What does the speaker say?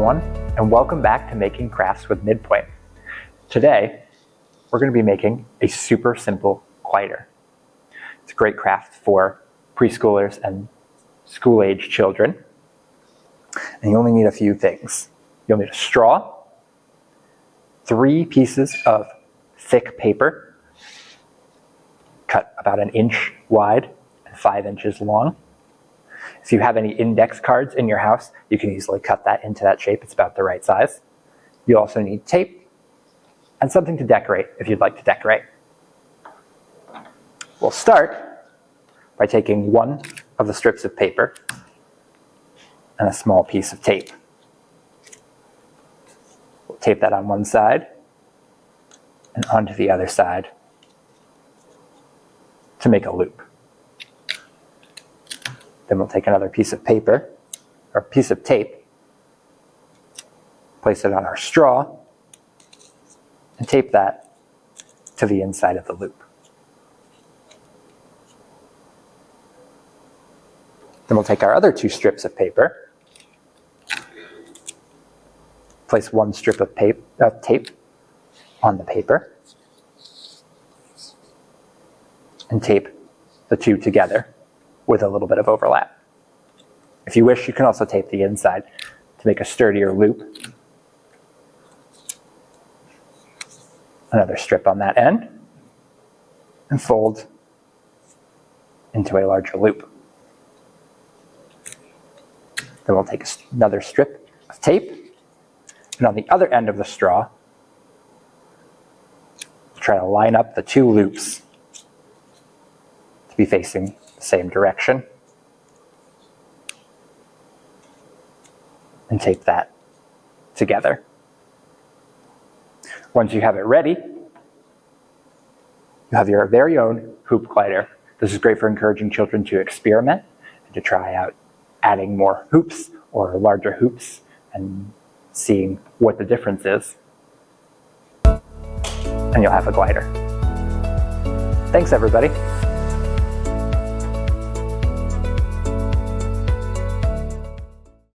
everyone, and welcome back to Making Crafts with MidPointe. Today, we're going to be making a super simple glider. It's a great craft for preschoolers and school-age children. And you only need a few things. You'll need a straw, 3 pieces of thick paper, cut about 1 inch wide and 5 inches long. If you have any index cards in your house, you can easily cut that into that shape. It's about the right size. You also need tape and something to decorate if you'd like to decorate. We'll start by taking one of the strips of paper and a small piece of tape. We'll tape that on one side and onto the other side to make a loop. Then we'll take another piece of paper, or piece of tape, place it on our straw, and tape that to the inside of the loop. Then we'll take our other 2 strips of paper, place 1 strip of tape on the paper, and tape the 2 together with a little bit of overlap. If you wish, you can also tape the inside to make a sturdier loop. Another strip on that end, and fold into a larger loop. Then we'll take another strip of tape, and on the other end of the straw, try to line up the 2 loops to be facing the same direction, and tape that together. Once you have it ready, you have your very own hoop glider. This is great for encouraging children to experiment and to try out adding more hoops or larger hoops and seeing what the difference is. And you'll have a glider. Thanks, everybody.